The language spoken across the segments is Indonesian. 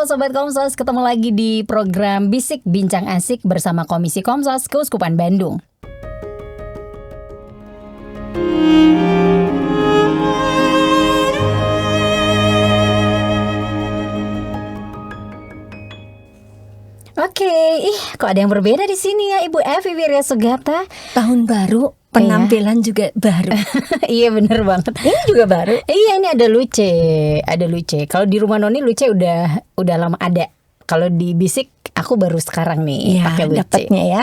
Halo Sobat Komsos, ketemu lagi di program Bisik Bincang Asik bersama Komisi Komsos Keuskupan Bandung. Oke, kok ada yang berbeda di sini ya Ibu Evi Wirya Sugata? Tahun baru, penampilan juga baru. Iya bener banget. Ini juga baru. Iya, ini ada Luce. Kalau di rumah Noni Luce udah lama ada. Kalau di Bisik aku baru sekarang nih pakai Luce. Dapatnya ya.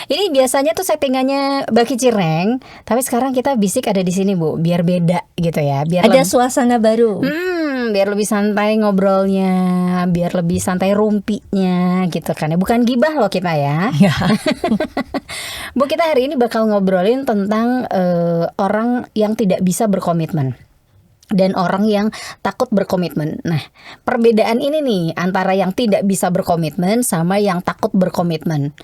Ini biasanya tuh settingannya Baki Cireng, tapi sekarang kita Bisik ada di sini Bu, biar beda gitu ya. Biar ada suasana baru. Biar lebih santai ngobrolnya, biar lebih santai rumpinya gitu kan ya. Bukan gibah loh kita ya. Bu, kita hari ini bakal ngobrolin tentang orang yang tidak bisa berkomitmen dan orang yang takut berkomitmen. Nah, perbedaan ini nih antara yang tidak bisa berkomitmen sama yang takut berkomitmen.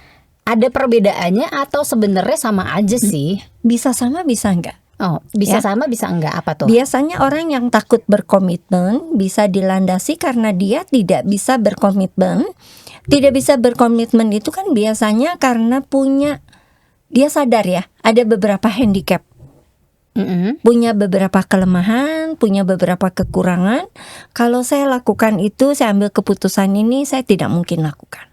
Ada perbedaannya atau sebenarnya sama aja sih? Bisa sama, bisa enggak. Oh, bisa sama, bisa enggak, apa tuh? Biasanya orang yang takut berkomitmen bisa dilandasi karena dia tidak bisa berkomitmen. Tidak bisa berkomitmen itu kan biasanya karena dia sadar ya, ada beberapa handicap. Punya beberapa kelemahan, punya beberapa kekurangan. Kalau saya lakukan itu, saya ambil keputusan ini, saya tidak mungkin lakukan.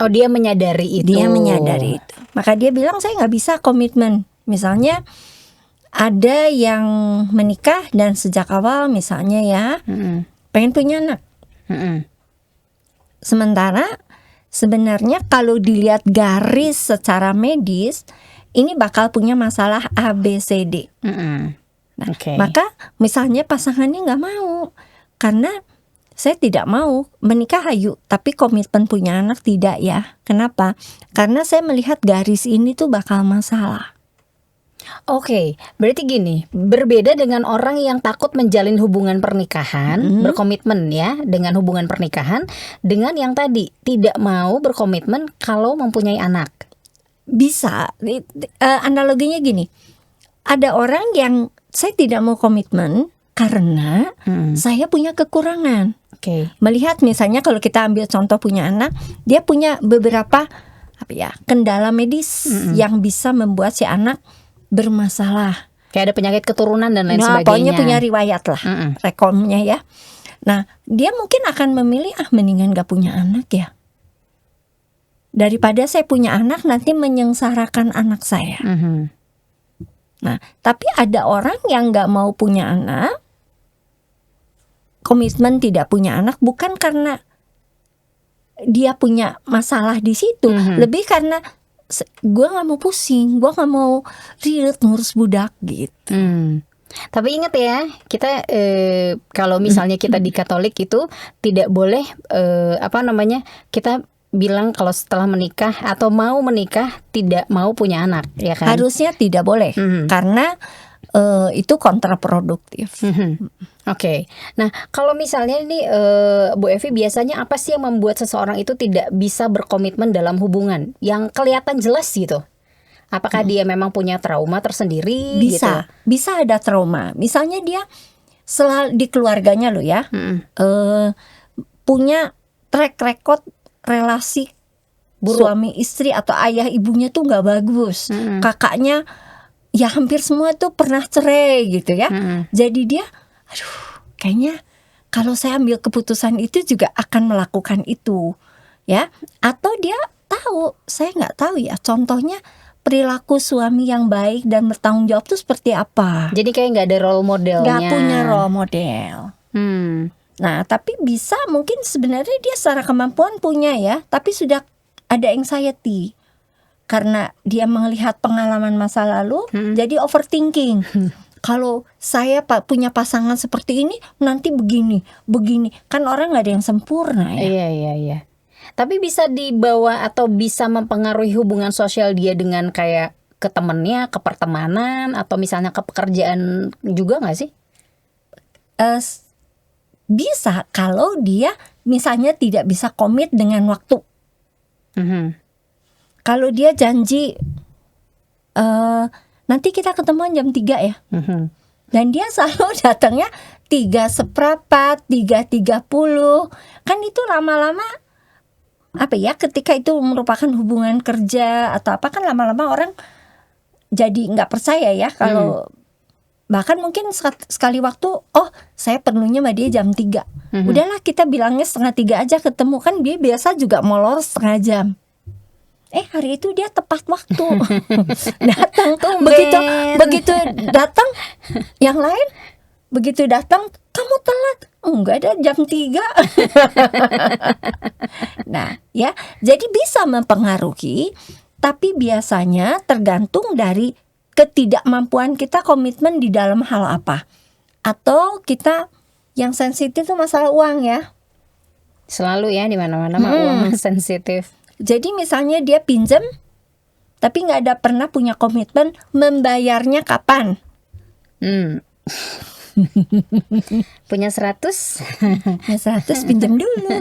Oh, dia menyadari itu. Dia menyadari itu. Maka dia bilang saya nggak bisa komitmen. Misalnya ada yang menikah dan sejak awal misalnya ya pengen punya anak. Sementara sebenarnya kalau dilihat garis secara medis ini bakal punya masalah A, B, C, D. Maka misalnya pasangannya nggak mau karena saya tidak mau menikah ayu tapi komitmen punya anak tidak ya. Kenapa? Karena saya melihat garis ini tuh bakal masalah. Oke, berarti gini, berbeda dengan orang yang takut menjalin hubungan pernikahan, berkomitmen ya dengan hubungan pernikahan, dengan yang tadi tidak mau berkomitmen kalau mempunyai anak. Bisa, analoginya gini, ada orang yang saya tidak mau komitmen karena saya punya kekurangan. Melihat misalnya kalau kita ambil contoh punya anak, dia punya beberapa kendala medis yang bisa membuat si anak bermasalah. Kayak ada penyakit keturunan dan lain sebagainya. Pokoknya punya riwayat lah, rekomnya ya. Nah, dia mungkin akan memilih mendingan gak punya anak ya. Daripada saya punya anak nanti menyengsarakan anak saya. Nah, tapi ada orang yang gak mau punya anak, komitmen tidak punya anak bukan karena dia punya masalah di situ, lebih karena gue gak mau pusing, gue gak mau ribet ngurus budak gitu. Tapi ingat ya, kita kalau misalnya kita di Katolik itu tidak boleh kita bilang kalau setelah menikah atau mau menikah tidak mau punya anak, ya kan? Harusnya tidak boleh, karena itu kontraproduktif. Oke. Nah, kalau misalnya ini Bu Evi, biasanya apa sih yang membuat seseorang itu tidak bisa berkomitmen dalam hubungan yang kelihatan jelas gitu? Apakah dia memang punya trauma tersendiri? Bisa ada trauma. Misalnya dia selalu di keluarganya loh ya, punya track record relasi buruk. Suami istri atau ayah ibunya tuh nggak bagus. Kakaknya ya hampir semua tuh pernah cerai gitu ya. Jadi dia kayaknya kalau saya ambil keputusan itu juga akan melakukan itu ya. Atau dia tahu, saya nggak tahu ya, contohnya perilaku suami yang baik dan bertanggung jawab itu seperti apa. Jadi kayak nggak ada role modelnya. Nggak punya role model. Nah, tapi bisa mungkin sebenarnya dia secara kemampuan punya ya, tapi sudah ada anxiety karena dia melihat pengalaman masa lalu, jadi overthinking. Kalau saya punya pasangan seperti ini, nanti begini. Kan orang gak ada yang sempurna ya. Iya. Tapi bisa dibawa atau bisa mempengaruhi hubungan sosial dia dengan kayak ke temennya, ke pertemanan, atau misalnya ke pekerjaan juga gak sih? Bisa kalau dia misalnya tidak bisa komit dengan waktu. Kalau dia janji nanti kita ketemuan jam 3 ya. Dan dia selalu datangnya 3:15, 3:30. Kan itu lama-lama apa ya, ketika itu merupakan hubungan kerja atau apa, kan lama-lama orang jadi nggak percaya ya kalau bahkan mungkin sekali waktu, oh saya perlunya sama dia jam 3. Udahlah kita bilangnya 2:30 aja ketemu, kan dia biasa juga molor setengah jam. Hari itu dia tepat waktu. Datang tuh, begitu datang yang lain, begitu datang kamu telat. Enggak, ada jam 3. Nah ya, jadi bisa mempengaruhi, tapi biasanya tergantung dari ketidakmampuan kita komitmen di dalam hal apa. Atau kita yang sensitif tuh masalah uang ya. Selalu ya, di mana-mana mah uang sensitif. Jadi misalnya dia pinjam, tapi nggak ada pernah punya komitmen membayarnya kapan. Punya 100 Ya 100 pinjam dulu.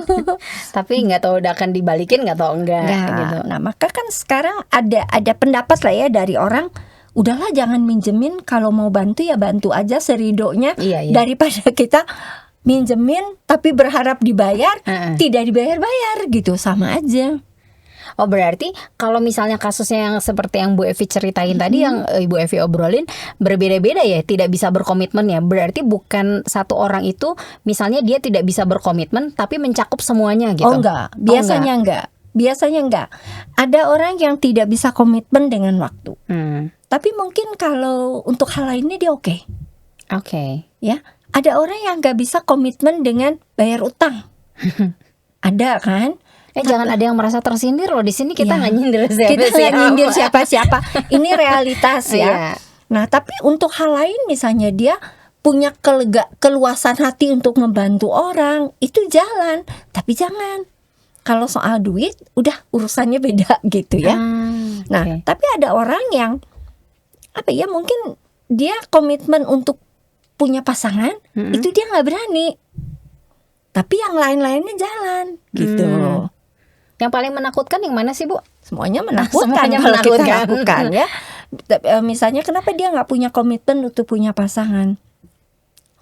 tapi nggak tahu udah akan dibalikin, nggak tahu enggak gitu. Nah maka kan sekarang ada pendapat lah ya dari orang, udahlah jangan minjemin, kalau mau bantu ya bantu aja seridonya. Iya. Daripada kita minjemin tapi berharap dibayar, tidak dibayar-bayar gitu, sama aja. Oh berarti kalau misalnya kasusnya yang seperti yang Bu Evi ceritain tadi, yang Ibu Evi obrolin, berbeda-beda ya, tidak bisa berkomitmen ya. Berarti bukan satu orang itu misalnya dia tidak bisa berkomitmen tapi mencakup semuanya gitu. Oh enggak, biasanya enggak. Ada orang yang tidak bisa komitmen dengan waktu. Tapi mungkin kalau untuk hal lainnya dia oke. Ya, ada orang yang enggak bisa komitmen dengan bayar utang. Ada kan? Jangan ada yang merasa tersindir loh, di sini kita nggak nyindir siapa-siapa. Kita nggak nyindir siapa-siapa. Ini realitas ya. Nah, tapi untuk hal lain misalnya dia punya keluasan hati untuk membantu orang, itu jalan. Tapi jangan, kalau soal duit udah urusannya beda gitu ya. Nah, tapi ada orang yang apa ya, mungkin dia komitmen untuk punya pasangan, itu dia nggak berani. Tapi yang lain-lainnya jalan gitu. Yang paling menakutkan yang mana sih Bu? Semuanya menakutkan kalau kita lakukan ya. Misalnya kenapa dia nggak punya komitmen untuk punya pasangan?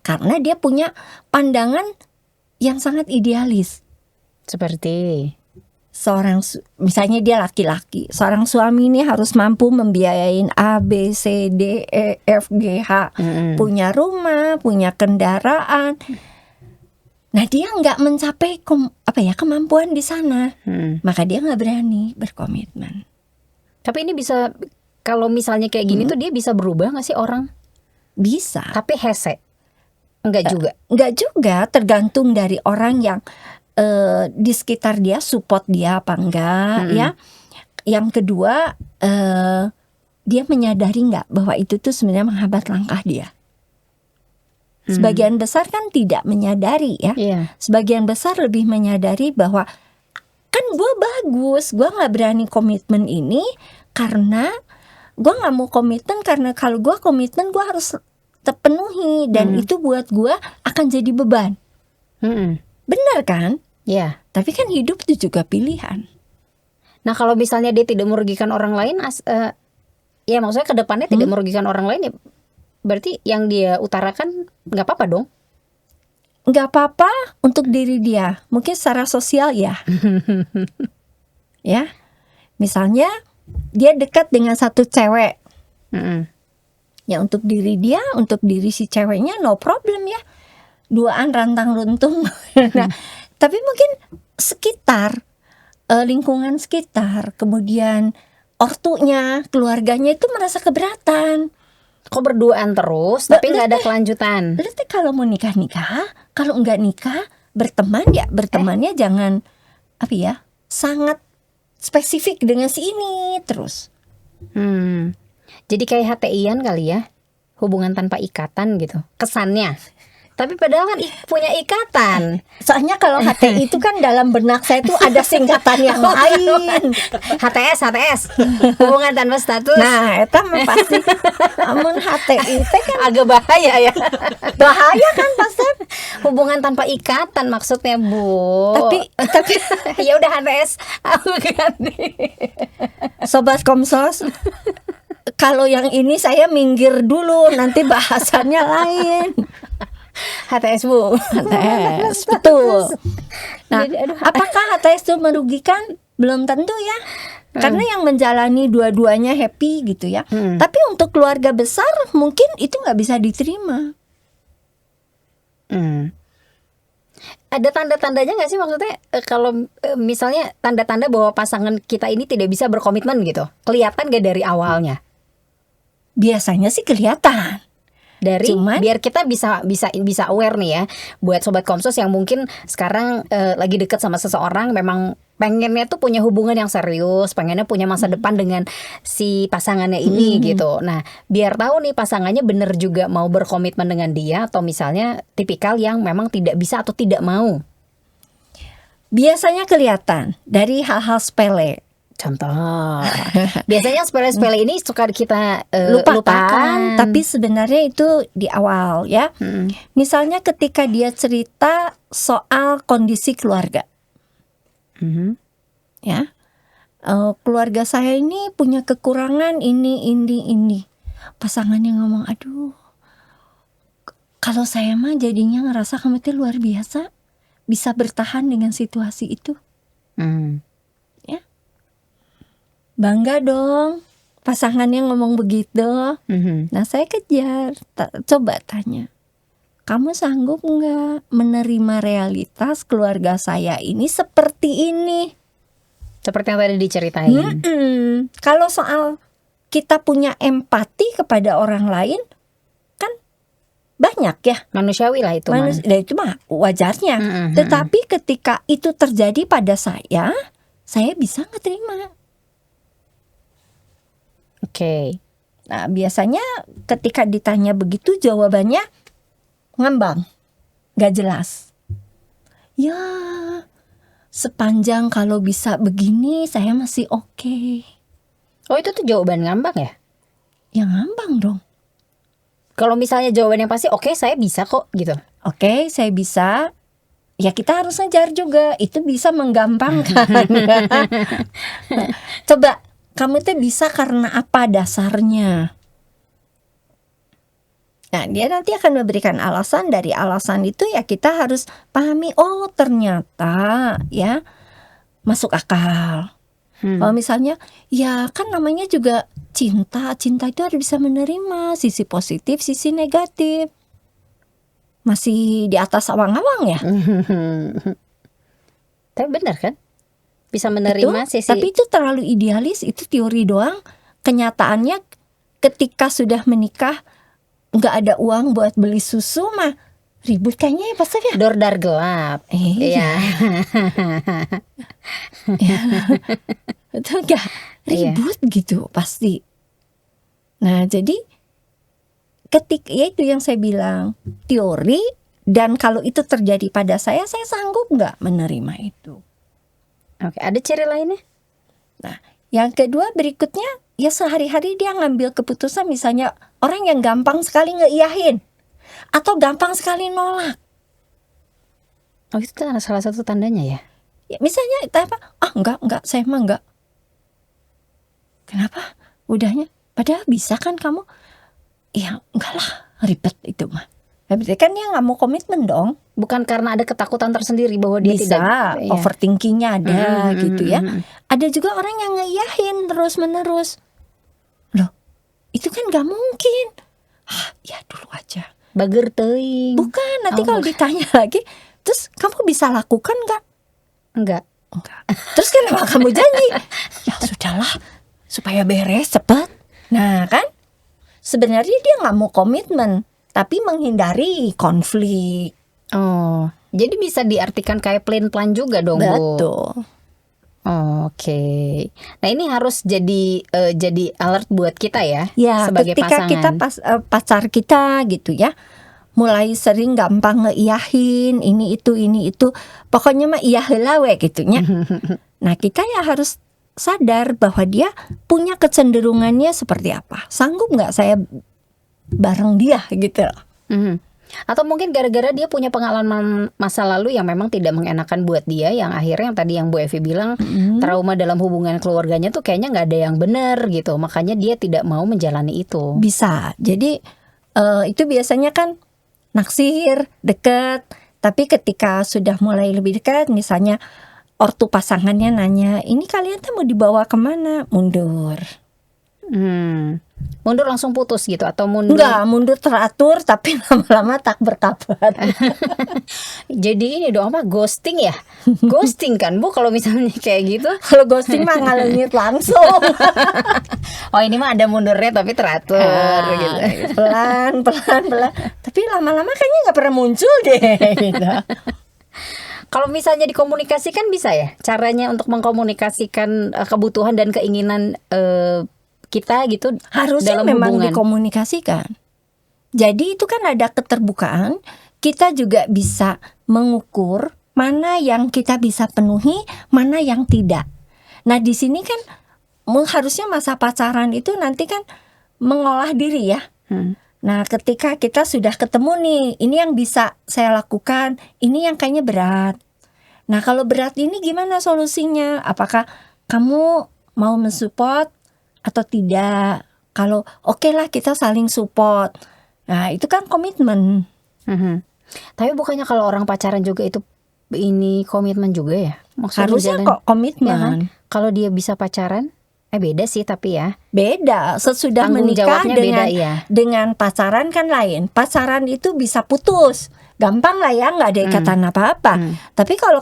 Karena dia punya pandangan yang sangat idealis. Seperti misalnya dia laki-laki, seorang suami ini harus mampu membiayain A, B, C, D, E, F, G, H, punya rumah, punya kendaraan. Nah dia nggak mencapai kemampuan di sana, maka dia nggak berani berkomitmen. Tapi ini bisa, kalau misalnya kayak gini tuh dia bisa berubah nggak sih orang? Bisa. Tapi hese? Enggak juga. Enggak juga, tergantung dari orang yang di sekitar dia support dia apa enggak ya. Yang kedua, dia menyadari nggak bahwa itu tuh sebenarnya menghambat langkah dia. Sebagian besar kan tidak menyadari ya. Sebagian besar lebih menyadari bahwa kan gue bagus, gue gak berani komitmen ini karena gue gak mau komitmen, karena kalau gue komitmen gue harus terpenuhi, dan itu buat gue akan jadi beban. Benar kan? Iya. Tapi kan hidup itu juga pilihan. Nah kalau misalnya dia tidak merugikan orang lain, ya maksudnya ke depannya tidak merugikan orang lain ya, berarti yang dia utarakan nggak apa-apa dong? Nggak apa-apa untuk diri dia, mungkin secara sosial ya. Ya, misalnya dia dekat dengan satu cewek, ya untuk diri dia, untuk diri si ceweknya no problem ya, duaan rantang runtung. Nah, tapi mungkin sekitar, lingkungan sekitar, kemudian ortunya, keluarganya itu merasa keberatan. Kok berduaan terus tapi nggak ada kelanjutan? Berarti kalau mau nikah, kalau nggak nikah berteman ya bertemannya jangan sangat spesifik dengan si ini terus. Jadi kayak HTI-an kali ya, hubungan tanpa ikatan gitu kesannya. Tapi padahal kan punya ikatan. Soalnya kalau HTI itu kan dalam benak saya itu ada singkatan yang lain. HTS, hubungan tanpa status. Nah, itu pasti amun HTI itu kan agak bahaya ya. Bahaya kan pasti. Hubungan tanpa ikatan maksudnya Bu. Tapi ya udah HTS aku ganti. Sobat Komsos, Kalau yang ini saya minggir dulu, nanti bahasannya lain. HTS Bu. HTS, betul. Nah, apakah HTS itu merugikan? Belum tentu ya. Karena yang menjalani dua-duanya happy gitu ya. Tapi untuk keluarga besar mungkin itu nggak bisa diterima. Ada tanda-tandanya nggak sih, maksudnya kalau misalnya tanda-tanda bahwa pasangan kita ini tidak bisa berkomitmen gitu, kelihatan gak dari awalnya? Biasanya sih kelihatan. Cuman, biar kita bisa aware nih ya, buat sobat Komsos yang mungkin sekarang lagi deket sama seseorang, memang pengennya tuh punya hubungan yang serius, pengennya punya masa depan dengan si pasangannya ini gitu. Nah, biar tahu nih pasangannya bener juga mau berkomitmen dengan dia, atau misalnya tipikal yang memang tidak bisa atau tidak mau. Biasanya kelihatan dari hal-hal sepele. Contoh, biasanya sepele-sepele ini suka kita lupakan, tapi sebenarnya itu di awal ya. Misalnya ketika dia cerita soal kondisi keluarga, ya, keluarga saya ini punya kekurangan ini. Pasangannya ngomong, aduh, kalau saya mah jadinya ngerasa kamu itu luar biasa, bisa bertahan dengan situasi itu. Bangga dong pasangannya ngomong begitu. Nah saya kejar, coba tanya, kamu sanggup nggak menerima realitas keluarga saya ini seperti ini? Seperti yang tadi diceritain. Kalau soal kita punya empati kepada orang lain, kan banyak ya. Manusiawi lah itu. Itu mah wajarnya. Tetapi ketika itu terjadi pada saya bisa nggak terima. Oke. Nah biasanya ketika ditanya begitu jawabannya ngambang, gak jelas. Ya sepanjang kalau bisa begini saya masih oke. Oh itu tuh jawaban ngambang ya? Ya ngambang dong. Kalau misalnya jawaban yang pasti oke, saya bisa kok gitu. Oke, saya bisa. Ya kita harus ngejar juga. Itu bisa menggampangkan. Coba kamu tuh bisa karena apa dasarnya? Nah dia nanti akan memberikan alasan. Dari alasan itu ya kita harus pahami, oh ternyata ya masuk akal. Kalau misalnya ya kan namanya juga cinta itu harus bisa menerima sisi positif, sisi negatif. Masih di atas awang-awang ya. Tapi benar kan? Bisa menerima sisi. Tapi itu terlalu idealis, itu teori doang. Kenyataannya ketika sudah menikah nggak ada uang buat beli susu mah ribut kayaknya ya pasti ya. Dor-dar gelap. Iya. Itu nggak ribut gitu pasti. Nah jadi ketika ya itu yang saya bilang teori, dan kalau itu terjadi pada saya sanggup nggak menerima itu. Oke, ada ciri lainnya? Nah, yang kedua berikutnya ya sehari-hari dia ngambil keputusan, misalnya orang yang gampang sekali ngeiyahin atau gampang sekali nolak. Oh itu kan salah satu tandanya ya? Ya misalnya apa? Enggak, saya mah enggak. Kenapa? Udahnya, padahal bisa kan kamu? Ya enggak lah, ribet itu mah. Berarti kan dia nggak mau komitmen dong. Bukan karena ada ketakutan tersendiri bahwa dia bisa, tidak overthinkingnya ada gitu ya. Ada juga orang yang ngeiyahin terus menerus. Loh, itu kan nggak mungkin. Ya dulu aja. Bager teuing. Bukan, nanti kalau ditanya lagi, terus kamu bisa lakukan nggak? Enggak. Terus kenapa kamu janji? Ya sudahlah, supaya beres cepat. Nah kan, sebenarnya dia nggak mau komitmen, tapi menghindari konflik. Oh, jadi bisa diartikan kayak plan-plan juga dong, Bu. Betul. Oke. Nah ini harus jadi alert buat kita ya, ketika sebagai pasangan. Kita pacar kita gitu ya, mulai sering gampang ngeiyahin ini itu, pokoknya mah iya heula we gitunya. Nah kita ya harus sadar bahwa dia punya kecenderungannya seperti apa. Sanggup nggak saya bareng dia gitu loh. Atau mungkin gara-gara dia punya pengalaman masa lalu yang memang tidak mengenakan buat dia, yang akhirnya yang tadi yang Bu Evi bilang trauma dalam hubungan keluarganya tuh kayaknya nggak ada yang benar gitu, makanya dia tidak mau menjalani itu. Bisa. Jadi itu biasanya kan naksir, deket, tapi ketika sudah mulai lebih dekat, misalnya ortu pasangannya nanya, ini kalian tuh mau dibawa kemana? Mundur. Mundur langsung putus gitu atau mundur? Enggak, mundur teratur tapi lama-lama tak berkabar. Jadi ini dong apa, ghosting ya? Ghosting kan Bu kalau misalnya kayak gitu? Kalau ghosting mah ngalengit langsung. Oh ini mah ada mundurnya tapi teratur gitu. Pelan. Tapi lama-lama kayaknya nggak pernah muncul deh. Gitu. Kalau misalnya dikomunikasikan bisa ya? Caranya untuk mengkomunikasikan kebutuhan dan keinginan kita gitu harusnya dalam memang hubungan. Dikomunikasikan. Jadi itu kan ada keterbukaan. Kita juga bisa mengukur mana yang kita bisa penuhi, mana yang tidak. Nah di sini kan harusnya masa pacaran itu nanti kan mengolah diri ya. Nah ketika kita sudah ketemu nih, ini yang bisa saya lakukan, ini yang kayaknya berat. Nah kalau berat ini gimana solusinya? Apakah kamu mau mensupport atau tidak? Kalau oke lah kita saling support. Nah itu kan komitmen. Tapi bukannya kalau orang pacaran juga itu ini komitmen juga ya? Maksudnya harusnya kok komitmen. Ya kan? Kalau dia bisa pacaran, beda sih tapi ya. Beda. Sesudah Tanggung menikah jawabnya dengan beda, ya. Dengan pacaran kan lain. Pacaran itu bisa putus. Gampang lah ya, nggak ada ikatan apa-apa. Tapi kalau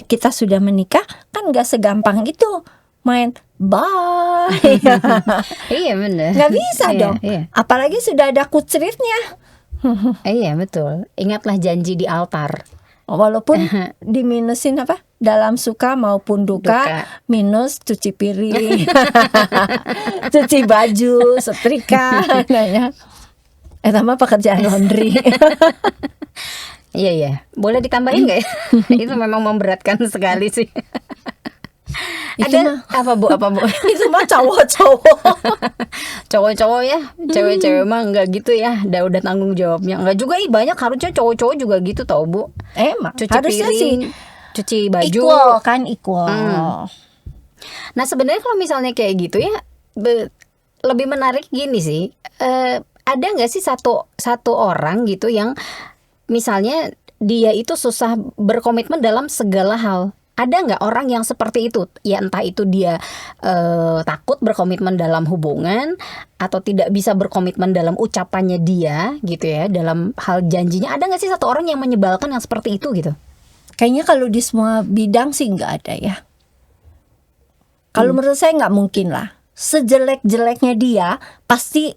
kita sudah menikah kan nggak segampang itu main bye. Iya benar. Nggak bisa dong. Iya. Apalagi sudah ada kucritnya. Iya betul. Ingatlah janji di altar. Walaupun diminusin apa? Dalam suka maupun duka. Minus cuci piring, cuci baju, setrika, nanya. Sama pekerjaan laundry. Iya. Boleh ditambahin nggak ya? Itu memang memberatkan sekali sih. Ada apa bu? Itu mah cowok-cowok. Cowok-cowok ya, cewek-cewek mah nggak gitu ya. Udah tanggung jawabnya. Nggak juga, banyak harusnya cowok-cowok juga gitu tau Bu. Emang cuci harusnya piring, cuci baju. Equal. Nah sebenarnya kalau misalnya kayak gitu ya, lebih menarik gini sih. Ada nggak sih satu orang gitu yang misalnya dia itu susah berkomitmen dalam segala hal? Ada nggak orang yang seperti itu? Ya entah itu dia takut berkomitmen dalam hubungan, atau tidak bisa berkomitmen dalam ucapannya dia gitu ya, dalam hal janjinya. Ada nggak sih satu orang yang menyebalkan yang seperti itu gitu? Kayaknya kalau di semua bidang sih nggak ada ya. Kalau menurut saya nggak mungkin lah. Sejelek-jeleknya dia pasti,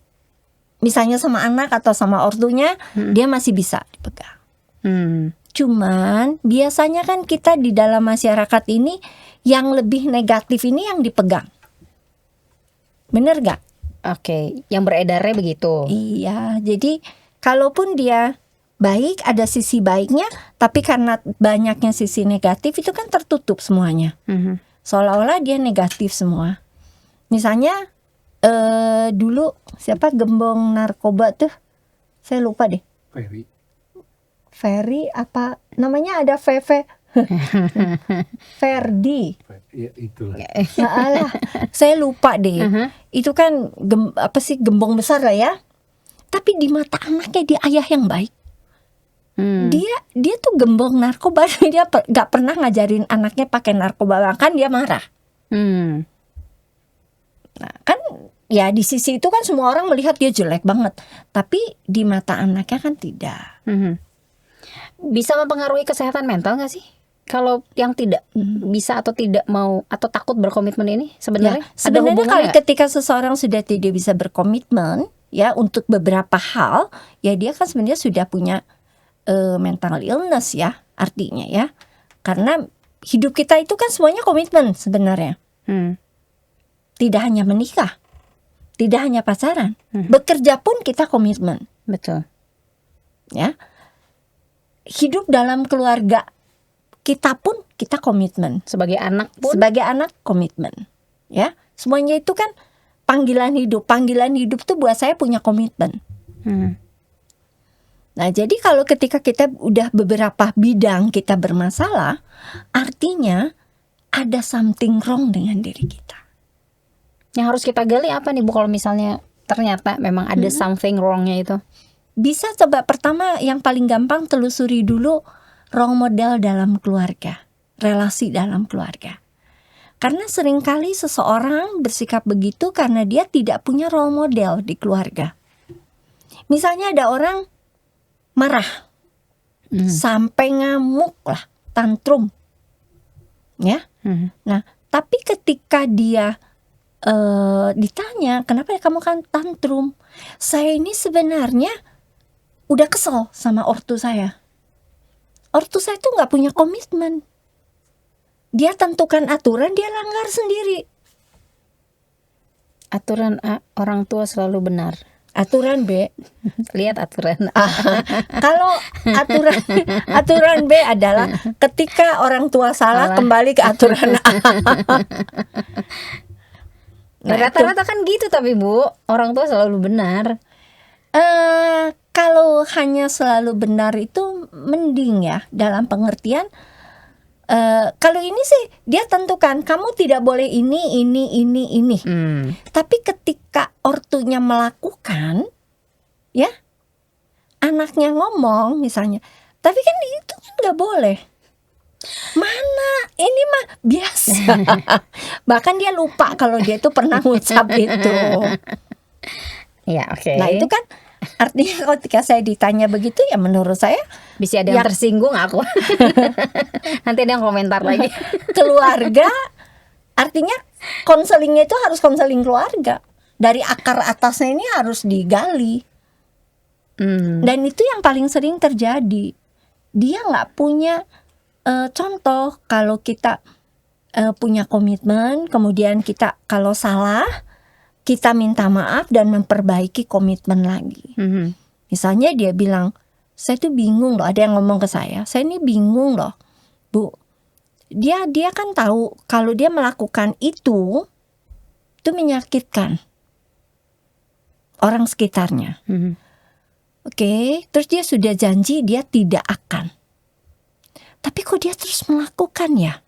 misalnya sama anak atau sama ortunya, dia masih bisa dipegang. Cuman biasanya kan kita di dalam masyarakat ini yang lebih negatif ini yang dipegang. Bener gak? Oke, yang beredarnya begitu. Iya, jadi kalaupun dia baik, ada sisi baiknya, tapi karena banyaknya sisi negatif itu kan tertutup semuanya. Seolah-olah dia negatif semua. Misalnya dulu siapa gembong narkoba tuh, saya lupa deh. Ferry apa namanya, ada VV. Ferdi. Ya, itulah. Alah, saya lupa deh. Itu kan gembong besar lah ya. Tapi di mata anaknya dia ayah yang baik. Dia tuh gembong narkoba. Dia gak pernah ngajarin anaknya pakai narkoba, bahkan dia marah. Nah kan ya di sisi itu kan semua orang melihat dia jelek banget, tapi di mata anaknya kan tidak. Bisa mempengaruhi kesehatan mental gak sih? Kalau yang tidak bisa atau tidak mau atau takut berkomitmen ini sebenarnya Ya, sebenarnya kalau gak? ketika seseorang sudah tidak bisa berkomitmen ya untuk beberapa hal, ya dia kan sebenarnya sudah punya mental illness ya artinya ya. Karena hidup kita itu kan semuanya komitmen sebenarnya. Tidak hanya menikah, tidak hanya pacaran, bekerja pun kita komitmen. Betul. Ya. Hidup dalam keluarga kita pun kita komitmen. Sebagai anak pun. Sebagai anak komitmen. Ya, semuanya itu kan panggilan hidup. Panggilan hidup tuh buat saya punya komitmen. Nah, jadi kalau ketika kita udah beberapa bidang kita bermasalah, artinya ada something wrong dengan diri kita. Yang harus kita gali apa nih Bu kalau misalnya ternyata memang ada something wrong-nya itu? Bisa coba pertama yang paling gampang telusuri dulu role model dalam keluarga, relasi dalam keluarga. Karena seringkali seseorang bersikap begitu karena dia tidak punya role model di keluarga. Misalnya ada orang marah, sampai ngamuk lah, tantrum, ya. Nah, tapi ketika dia ditanya, kenapa kamu kan tantrum? Saya ini sebenarnya udah kesel sama ortu saya. Ortu saya tuh nggak punya komitmen. Dia tentukan aturan, dia langgar sendiri. Aturan A, orang tua selalu benar. Aturan B, lihat aturan A. Kalau aturan B adalah ketika orang tua salah. Kembali ke aturan A. Nah, rata-rata kan gitu tapi Bu, orang tua selalu benar. Kalau hanya selalu benar itu mending ya, dalam pengertian kalau ini sih dia tentukan kamu tidak boleh ini. Tapi ketika ortunya melakukan, ya, anaknya ngomong misalnya, tapi kan itu kan nggak boleh. Mana ini mah biasa. Bahkan dia lupa kalau dia itu pernah ngucap itu. Ya, oke. Nah itu kan artinya ketika saya ditanya begitu, ya menurut saya bisa ada yang tersinggung aku. Nanti ada yang komentar lagi. Keluarga, artinya konselingnya itu harus konseling keluarga. Dari akar atasnya ini harus digali. Dan itu yang paling sering terjadi. Dia nggak punya contoh. Kalau kita punya komitmen, kemudian kita kalau salah, kita minta maaf dan memperbaiki komitmen lagi. Misalnya dia bilang, saya tuh bingung loh, ada yang ngomong ke saya ini bingung loh Bu. Dia kan tahu kalau dia melakukan itu menyakitkan orang sekitarnya. Oke, terus dia sudah janji dia tidak akan. Tapi kok dia terus melakukan ya?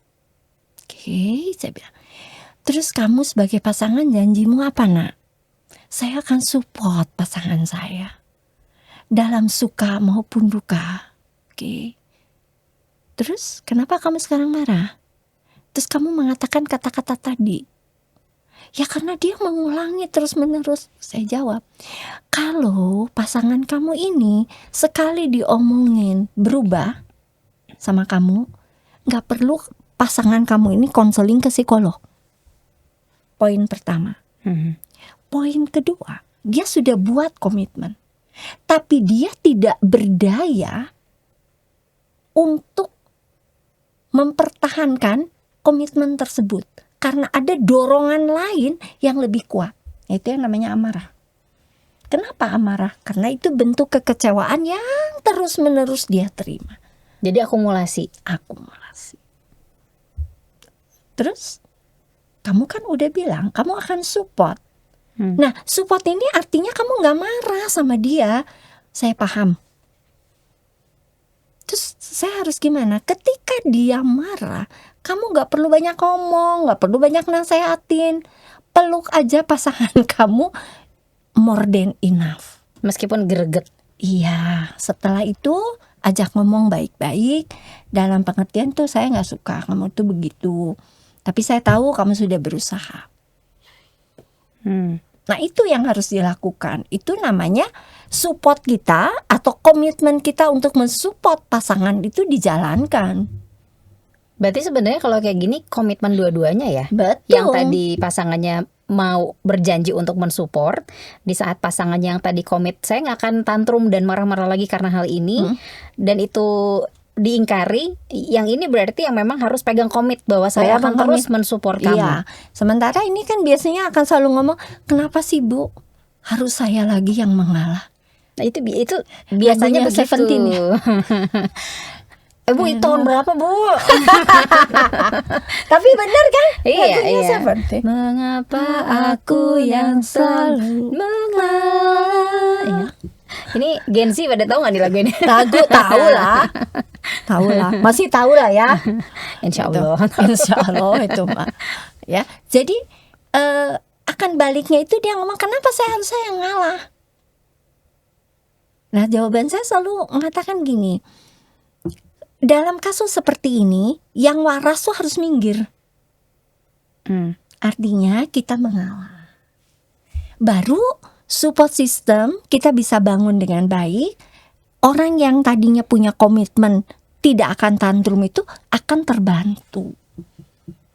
Oke, saya bilang, terus kamu sebagai pasangan janjimu apa nak? Saya akan support pasangan saya dalam suka maupun duka. Oke. Terus kenapa kamu sekarang marah? Terus kamu mengatakan kata-kata tadi. Ya karena dia mengulangi terus-menerus. Saya jawab, kalau pasangan kamu ini sekali diomongin berubah sama kamu, gak perlu pasangan kamu ini konseling ke psikolog. Poin pertama. Poin kedua, dia sudah buat komitmen, tapi dia tidak berdaya untuk mempertahankan komitmen tersebut karena ada dorongan lain yang lebih kuat, yaitu yang namanya amarah. Kenapa amarah? Karena itu bentuk kekecewaan yang terus-menerus dia terima. Jadi akumulasi. Terus kamu kan udah bilang kamu akan support. Nah, support ini artinya kamu gak marah sama dia. Saya paham. Terus saya harus gimana? Ketika dia marah, kamu gak perlu banyak ngomong, gak perlu banyak nasehatin. Peluk aja pasangan kamu, more than enough. Meskipun greget. Iya, setelah itu ajak ngomong baik-baik. Dalam pengertian tuh saya gak suka kamu tuh begitu, tapi saya tahu kamu sudah berusaha. Nah itu yang harus dilakukan. Itu namanya support kita atau komitmen kita untuk mensupport pasangan itu dijalankan. Berarti sebenarnya kalau kayak gini komitmen dua-duanya ya. Betul. Yang tadi pasangannya mau berjanji untuk mensupport, di saat pasangan yang tadi komit saya nggak akan tantrum dan marah-marah lagi karena hal ini, dan itu diingkari, yang ini berarti yang memang harus pegang komit bahwa saya akan terus mensupport kamu. Iya. Sementara ini kan biasanya akan selalu ngomong, kenapa sih Bu harus saya lagi yang mengalah? Nah itu biasanya begitu. Bu itu tahun berapa Bu? Tapi benar kan? Iya. Mengapa aku yang selalu mengalah? Ini Gen Z pada tahu nggak nih lagu ini? Tahu lah, masih tahu lah ya. Insya Allah. Insya Allah itu Mbak. Ya, jadi akan baliknya itu dia ngomong, kenapa saya yang ngalah? Nah, jawaban saya selalu mengatakan gini, dalam kasus seperti ini, yang waras tuh harus minggir. Artinya kita mengalah. Baru support system kita bisa bangun dengan baik. Orang yang tadinya punya komitmen tidak akan tantrum itu akan terbantu.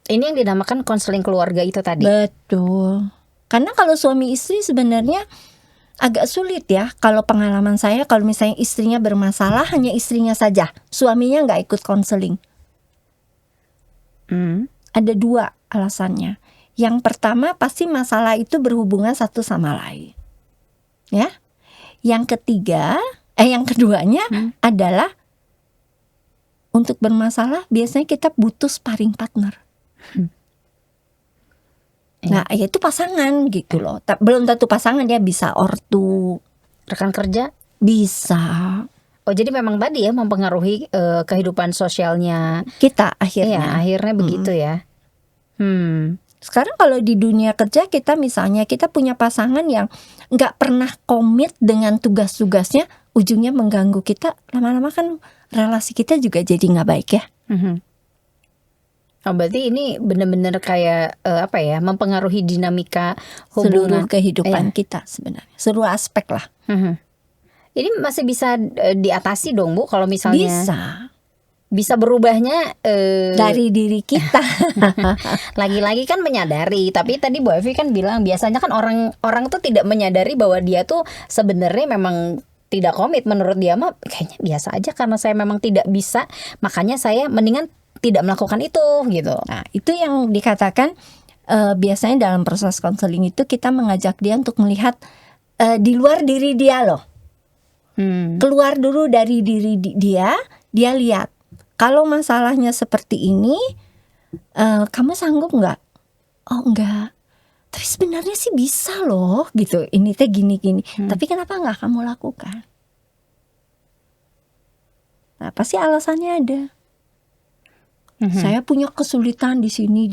Ini yang dinamakan konseling keluarga itu tadi. Betul. Karena kalau suami istri sebenarnya agak sulit ya. Kalau pengalaman saya, kalau misalnya istrinya bermasalah, hanya istrinya saja, suaminya nggak ikut konseling. Ada 2 alasannya. Yang pertama pasti masalah itu berhubungan satu sama lain, ya. Yang keduanya adalah untuk bermasalah biasanya kita butuh sparring partner. Nah, itu pasangan gitu loh. Belum tentu pasangan, dia bisa ortu, rekan kerja, bisa. Oh, jadi memang tadi ya mempengaruhi kehidupan sosialnya kita akhirnya. Iya, akhirnya begitu ya. Sekarang kalau di dunia kerja kita misalnya kita punya pasangan yang nggak pernah komit dengan tugas-tugasnya, ujungnya mengganggu kita. Lama-lama kan relasi kita juga jadi nggak baik ya. Oh, berarti ini benar-benar kayak mempengaruhi dinamika hubungan seluruh kehidupan kita sebenarnya, seluruh aspek lah. Ini masih bisa diatasi dong Bu kalau misalnya bisa berubahnya dari diri kita. Lagi-lagi kan menyadari, tapi tadi Bu Evi kan bilang biasanya kan orang tuh tidak menyadari bahwa dia tuh sebenarnya memang tidak komit. Menurut dia mah kayaknya biasa aja karena saya memang tidak bisa, makanya saya mendingan tidak melakukan itu gitu. Nah, itu yang dikatakan biasanya dalam proses konseling itu kita mengajak dia untuk melihat di luar diri dia loh. Keluar dulu dari diri dia lihat. Kalau masalahnya seperti ini, kamu sanggup nggak? Oh enggak. Tapi sebenarnya sih bisa loh, gitu. Ini teh gini-gini. Tapi kenapa nggak kamu lakukan? Nah, pasti alasannya ada. Saya punya kesulitan di sini.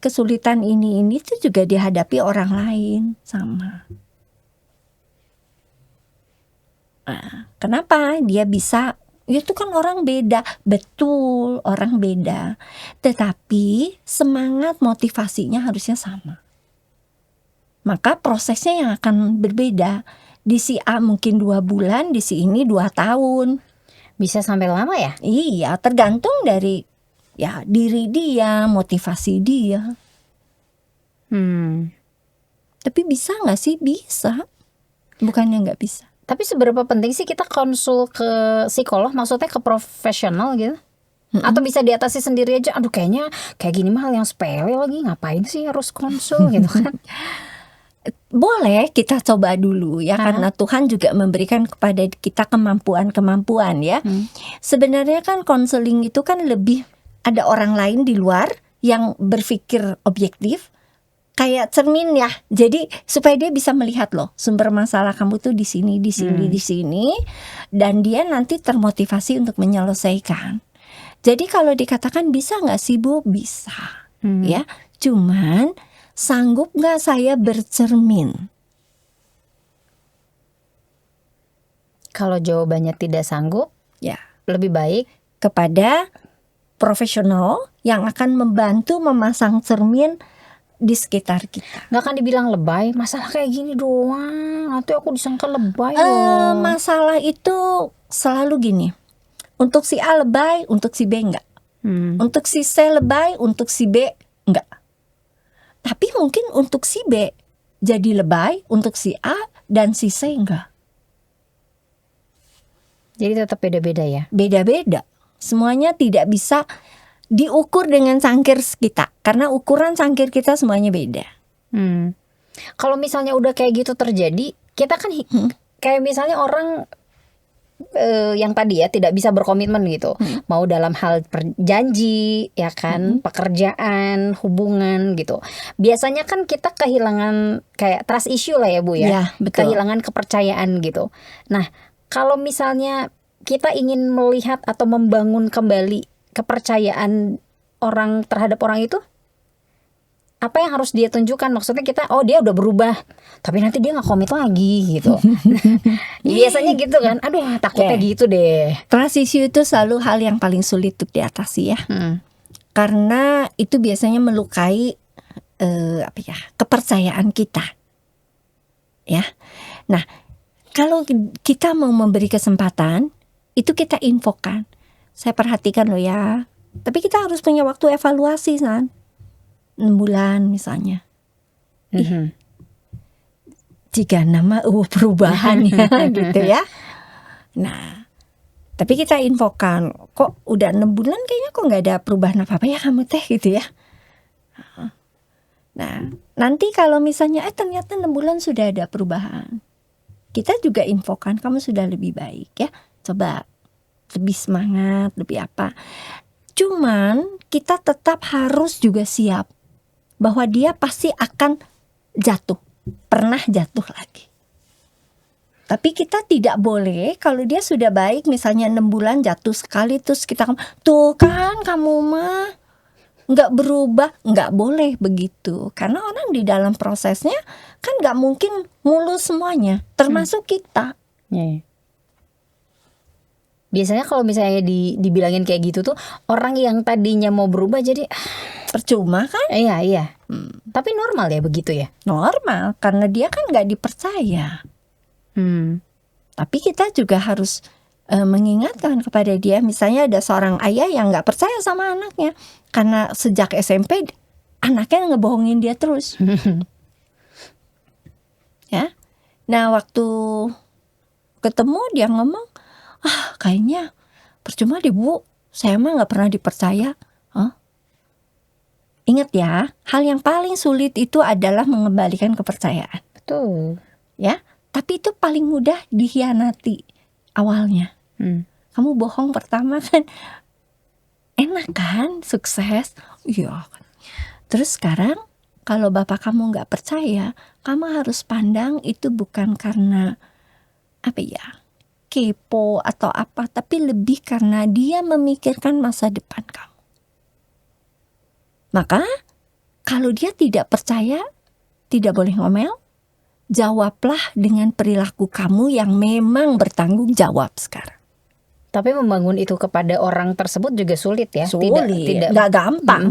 Kesulitan ini tuh juga dihadapi orang lain sama. Nah, kenapa dia bisa? Itu kan orang beda, betul, orang beda. Tetapi semangat motivasinya harusnya sama. Maka prosesnya yang akan berbeda. Di si A mungkin 2 bulan, di si ini 2 tahun. Bisa sampai lama ya? Iya, tergantung dari ya diri dia, motivasi dia. Tapi bisa nggak sih? Bisa. Bukannya nggak bisa. Tapi seberapa penting sih kita konsul ke psikolog, maksudnya ke profesional gitu? Atau bisa diatasi sendiri aja? Aduh kayaknya kayak gini mah hal yang sepele lagi, ngapain sih harus konsul gitu kan? Boleh kita coba dulu ya, karena Tuhan juga memberikan kepada kita kemampuan ya. Sebenarnya kan konseling itu kan lebih ada orang lain di luar yang berpikir objektif. Kayak cermin ya, jadi supaya dia bisa melihat loh sumber masalah kamu tuh di sini, dan dia nanti termotivasi untuk menyelesaikan. Jadi kalau dikatakan bisa nggak sih Bu? Bisa, ya. Cuman sanggup nggak saya bercermin? Kalau jawabannya tidak sanggup, ya lebih baik kepada profesional yang akan membantu memasang cermin di sekitar kita. Nggak akan dibilang lebay, masalah kayak gini doang, nanti aku disangka lebay loh. Masalah itu selalu gini, untuk si A lebay, untuk si B enggak. Untuk si C lebay, untuk si B enggak. Tapi mungkin untuk si B jadi lebay, untuk si A dan si C enggak. Jadi tetap beda-beda ya? Beda-beda. Semuanya tidak bisa diukur dengan cangkir kita, karena ukuran cangkir kita semuanya beda. Kalau misalnya udah kayak gitu terjadi, kita kan kayak misalnya orang yang tadi ya tidak bisa berkomitmen gitu, mau dalam hal janji ya kan, pekerjaan, hubungan gitu. Biasanya kan kita kehilangan kayak trust issue lah ya Bu ya, Ya, betul. kehilangan kepercayaan gitu. Nah kalau misalnya kita ingin melihat atau membangun kembali kepercayaan orang terhadap orang itu, apa yang harus dia tunjukkan? Maksudnya kita, oh dia udah berubah, tapi nanti dia nggak komit lagi gitu. Biasanya gitu kan, aduh takutnya gitu deh. Trust issue itu selalu hal yang paling sulit untuk diatasi ya, karena itu biasanya melukai kepercayaan kita, ya. Nah, kalau kita mau memberi kesempatan, itu kita infokan. Saya perhatikan loh ya, tapi kita harus punya waktu evaluasi, San. 6 bulan misalnya. Jika nama perubahan ya gitu ya. Nah, tapi kita infokan, kok udah 6 bulan kayaknya kok nggak ada perubahan apa-apa ya kamu teh gitu ya. Nah, nanti kalau misalnya ternyata 6 bulan sudah ada perubahan, kita juga infokan kamu sudah lebih baik ya. Coba lebih semangat, lebih apa. Cuman kita tetap harus juga siap bahwa dia pasti akan jatuh, pernah jatuh lagi. Tapi kita tidak boleh kalau dia sudah baik, misalnya 6 bulan jatuh sekali, terus kita tuh kan kamu mah nggak berubah. Nggak boleh begitu, karena orang di dalam prosesnya kan nggak mungkin mulus semuanya, termasuk kita. Biasanya kalau misalnya dibilangin kayak gitu tuh, orang yang tadinya mau berubah jadi percuma kan? Iya. Tapi normal ya begitu ya? Normal, karena dia kan nggak dipercaya. Tapi kita juga harus mengingatkan kepada dia. Misalnya ada seorang ayah yang nggak percaya sama anaknya, karena sejak SMP anaknya ngebohongin dia terus. Ya, nah waktu ketemu dia ngomong, kayaknya percuma deh Bu, saya mah nggak pernah dipercaya. Ingat ya, hal yang paling sulit itu adalah mengembalikan kepercayaan. Betul. Ya, tapi itu paling mudah dikhianati awalnya. Kamu bohong pertama kan enak kan, sukses. Iya. Terus sekarang kalau bapak kamu nggak percaya, kamu harus pandang itu bukan karena kepo atau apa, tapi lebih karena dia memikirkan masa depan kamu. Maka kalau dia tidak percaya, tidak boleh ngomel. Jawablah dengan perilaku kamu yang memang bertanggung jawab sekarang. Tapi membangun itu kepada orang tersebut juga sulit ya. Sulit, tidak nggak gampang.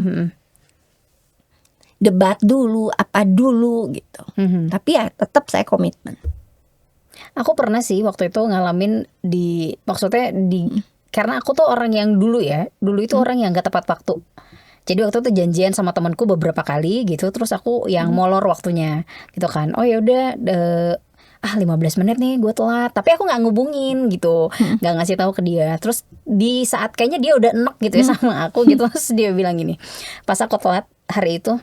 Debat dulu, apa dulu gitu. Tapi ya tetap saya komitmen. Aku pernah sih waktu itu ngalamin karena aku tuh orang yang dulu itu orang yang gak tepat waktu. Jadi waktu itu janjian sama temanku beberapa kali gitu, terus aku yang molor waktunya gitu kan. Oh ya udah 15 menit nih gue telat, tapi aku nggak ngubungin gitu, nggak ngasih tahu ke dia. Terus di saat kayaknya dia udah enek gitu ya sama aku gitu, terus dia bilang gini, pas aku telat hari itu,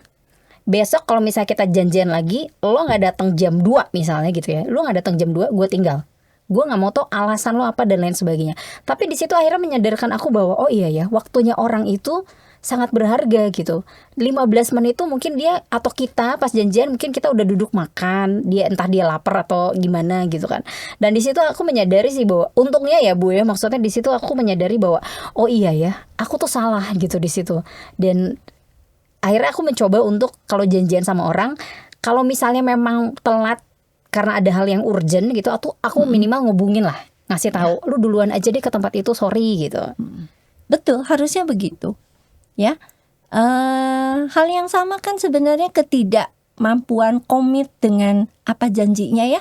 besok kalau misalnya kita janjian lagi, lo nggak datang jam 2 misalnya gitu ya, lo nggak datang jam 2, gue tinggal. Gue nggak mau tahu alasan lo apa dan lain sebagainya. Tapi di situ akhirnya menyadarkan aku bahwa oh iya ya, waktunya orang itu sangat berharga gitu. 15 menit itu mungkin dia atau kita pas janjian mungkin kita udah duduk makan, dia entah dia lapar atau gimana gitu kan. Dan di situ aku menyadari sih bahwa untungnya ya Bu ya, maksudnya di situ aku menyadari bahwa oh iya ya, aku tuh salah gitu di situ. Dan akhirnya aku mencoba untuk kalau janjian sama orang, kalau misalnya memang telat karena ada hal yang urgent gitu, aku minimal ngubungin lah, ngasih tahu, lu duluan aja deh ke tempat itu, sorry gitu. Betul, harusnya begitu. Ya, hal yang sama kan sebenarnya ketidakmampuan komit dengan apa janjinya ya.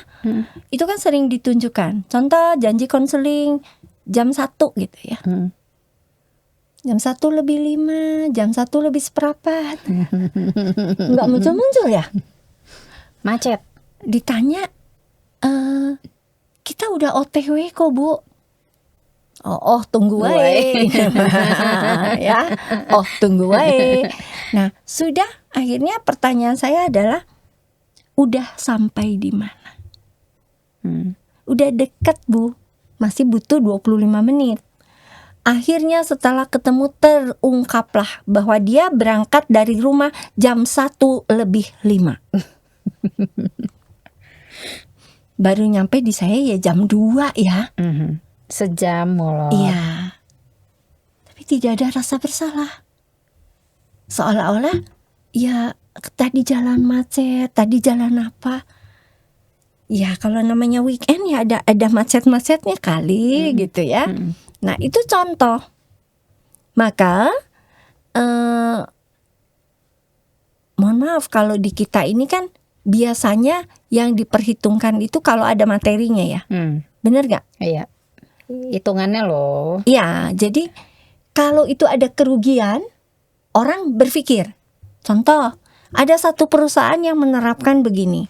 Itu kan sering ditunjukkan. Contoh janji konseling jam 1 gitu ya. Jam 1 lebih 5, jam 1 lebih seperempat. Nggak muncul-muncul ya. Macet. Ditanya, kita udah OTW kok Bu. Oh tunggu wae. Ya, tunggu wae. Nah, sudah akhirnya pertanyaan saya adalah udah sampai di mana? Udah dekat Bu, masih butuh 25 menit. Akhirnya setelah ketemu terungkaplah bahwa dia berangkat dari rumah jam 1:05. Baru nyampe di saya ya jam 2 ya. Sejam loh. Iya. Tapi tidak ada rasa bersalah. Seolah-olah ya tadi jalan macet, tadi jalan apa. Ya kalau namanya weekend ya ada macet-macetnya kali gitu ya. Nah itu contoh. Maka mohon maaf kalau di kita ini kan biasanya yang diperhitungkan itu kalau ada materinya ya. Bener gak? Iya. Hitungannya loh. Iya, jadi kalau itu ada kerugian, orang berpikir. Contoh, ada satu perusahaan yang menerapkan begini.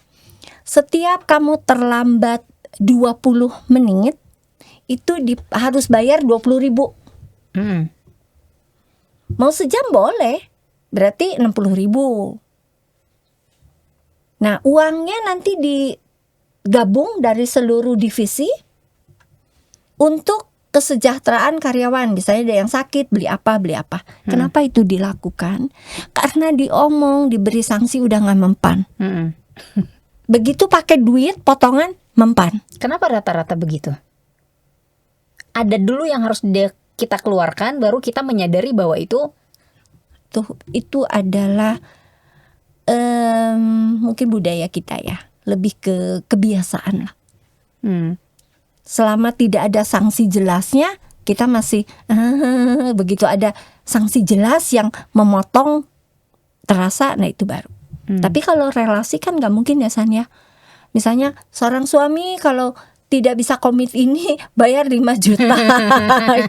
Setiap kamu terlambat 20 menit itu harus bayar 20.000. Mau sejam boleh, berarti 60.000. Nah uangnya nanti digabung dari seluruh divisi untuk kesejahteraan karyawan. Misalnya ada yang sakit, beli apa. Kenapa itu dilakukan? Karena diomong, diberi sanksi udah gak mempan. Begitu pakai duit potongan mempan. Kenapa rata-rata begitu? Ada dulu yang harus kita keluarkan, baru kita menyadari bahwa itu adalah mungkin budaya kita ya, lebih ke kebiasaan lah. Selama tidak ada sanksi jelasnya, kita masih begitu ada sanksi jelas yang memotong terasa, nah itu baru. Tapi kalau relasi kan gak mungkin ya San ya. Misalnya seorang suami kalau tidak bisa komit ini bayar 5 juta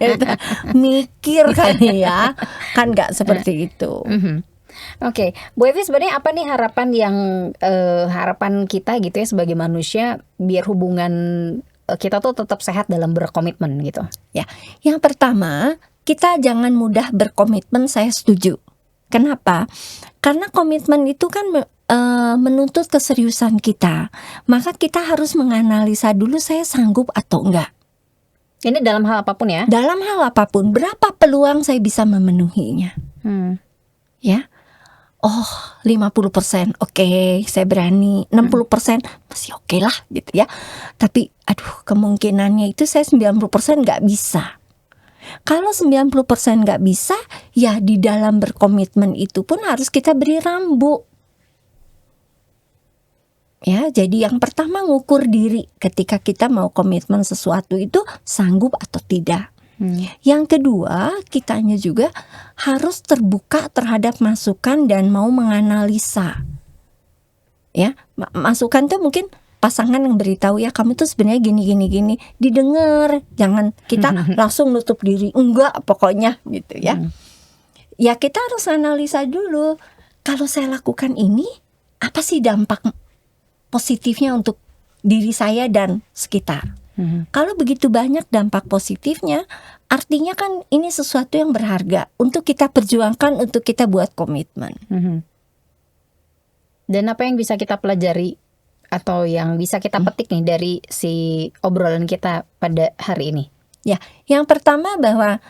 gitu. Mikir kan ya. Kan gak seperti itu. Oke, Bu Evi sebenarnya apa nih harapan kita gitu ya sebagai manusia biar hubungan kita tuh tetap sehat dalam berkomitmen gitu. Ya, yang pertama kita jangan mudah berkomitmen, saya setuju. Kenapa? Karena komitmen itu kan menuntut keseriusan kita. Maka kita harus menganalisa dulu saya sanggup atau enggak. Ini dalam hal apapun ya? Dalam hal apapun, berapa peluang saya bisa memenuhinya. Ya. Oh 50% oke, saya berani. 60% masih oke lah gitu ya. Tapi aduh kemungkinannya itu saya 90% gak bisa. Kalau 90% gak bisa, ya di dalam berkomitmen itu pun harus kita beri rambu. Ya, jadi yang pertama ngukur diri ketika kita mau komitmen sesuatu itu sanggup atau tidak. Yang kedua, kitanya juga harus terbuka terhadap masukan dan mau menganalisa. Ya, masukan tuh mungkin pasangan yang beritahu ya kamu tuh sebenarnya gini, didengar, jangan kita langsung nutup diri, enggak pokoknya gitu ya. Ya kita harus analisa dulu, kalau saya lakukan ini apa sih dampak positifnya untuk diri saya dan sekitar. Kalau begitu banyak dampak positifnya, artinya kan ini sesuatu yang berharga untuk kita perjuangkan, untuk kita buat komitmen. Dan apa yang bisa kita pelajari atau yang bisa kita petik nih dari si obrolan kita pada hari ini? Ya, yang pertama bahwa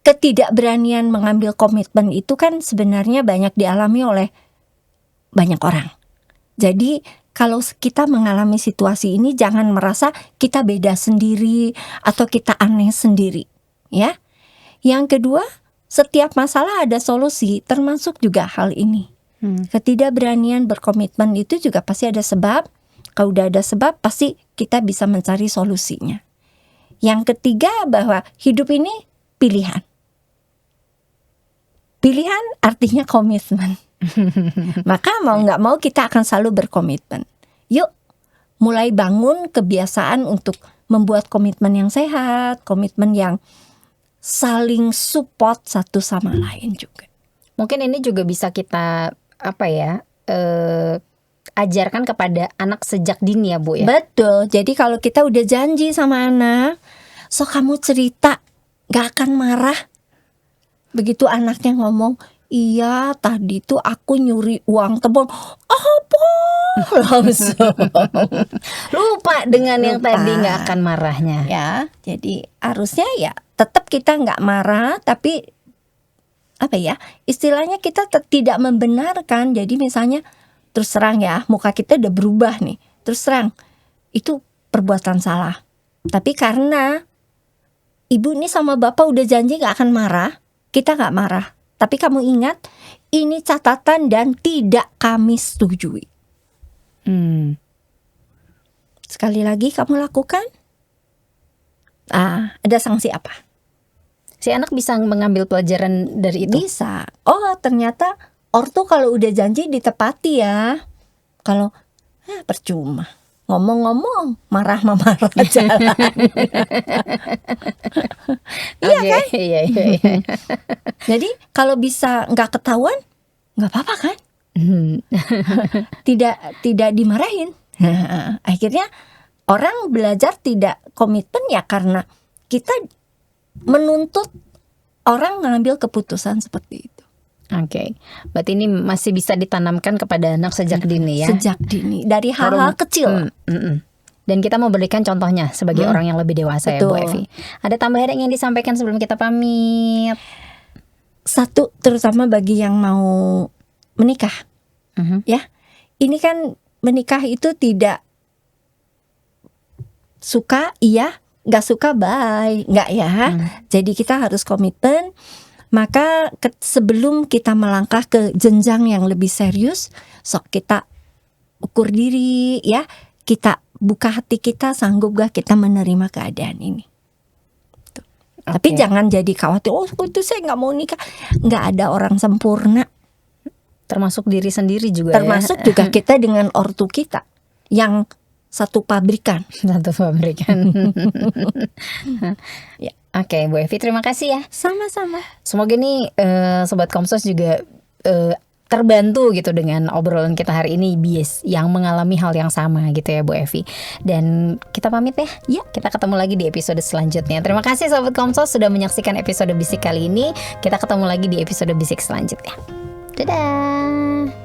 ketidakberanian mengambil komitmen itu kan sebenarnya banyak dialami oleh banyak orang. Jadi kalau kita mengalami situasi ini jangan merasa kita beda sendiri atau kita aneh sendiri, ya. Yang kedua, setiap masalah ada solusi, termasuk juga hal ini. Ketidakberanian berkomitmen itu juga pasti ada sebab. Kalau udah ada sebab, pasti kita bisa mencari solusinya. Yang ketiga, bahwa hidup ini pilihan. Pilihan artinya komitmen. Maka mau gak mau kita akan selalu berkomitmen. Yuk mulai bangun kebiasaan untuk membuat komitmen yang sehat, komitmen yang saling support satu sama lain juga. Mungkin ini juga bisa kita ajarkan kepada anak sejak dini ya Bu ya. Betul, jadi kalau kita udah janji sama anak, so kamu cerita gak akan marah. Begitu anaknya ngomong, iya tadi tuh aku nyuri uang telepon. Apa? Langsung Lupa dengan yang Lupa. tadi nggak akan marahnya. ya. Jadi harusnya ya tetap kita nggak marah, tapi apa ya, istilahnya kita tidak membenarkan. Jadi misalnya terus terang ya, muka kita udah berubah nih, terus terang itu perbuatan salah. Tapi karena ibu ini sama bapak udah janji gak akan marah, kita gak marah. Tapi kamu ingat, ini catatan dan tidak kami setujui. Sekali lagi kamu lakukan, ada sanksi apa? Si anak bisa mengambil pelajaran dari itu. Bisa. Oh ternyata ortu kalau udah janji ditepati ya. Kalau percuma. Ngomong-ngomong marah-marah jalan. Iya kan? Iya. Jadi kalau bisa nggak ketahuan, nggak apa-apa kan? Tidak dimarahin. Akhirnya orang belajar tidak komitmen ya karena kita menuntut orang ngambil keputusan seperti itu. Oke. Berarti ini masih bisa ditanamkan kepada anak sejak dini ya. Sejak dini, dari hal-hal kecil. Dan kita mau berikan contohnya sebagai orang yang lebih dewasa. Betul. Ya Bu Evi. Ada tambahan yang ingin disampaikan sebelum kita pamit? Satu, terutama bagi yang mau menikah, ya, ini kan menikah itu tidak suka iya, nggak suka bye, nggak ya. Jadi kita harus komitmen. Maka sebelum kita melangkah ke jenjang yang lebih serius, sok kita ukur diri ya, kita buka hati kita, sanggup gak kita menerima keadaan ini. Tuh. Okay. Tapi jangan jadi khawatir, oh itu saya nggak mau nikah. Nggak ada orang sempurna. Termasuk diri sendiri juga. Termasuk juga kita dengan ortu kita yang satu pabrikan. Satu pabrikan. Ya. Oke, Bu Evi, terima kasih ya. Sama-sama. Semoga nih Sobat Komsos juga terbantu gitu dengan obrolan kita hari ini, bias yang mengalami hal yang sama gitu ya Bu Evi. Dan kita pamit ya. Ya. Kita ketemu lagi di episode selanjutnya. Terima kasih Sobat Komsos sudah menyaksikan episode Bisik kali ini. Kita ketemu lagi di episode Bisik selanjutnya. Dadah.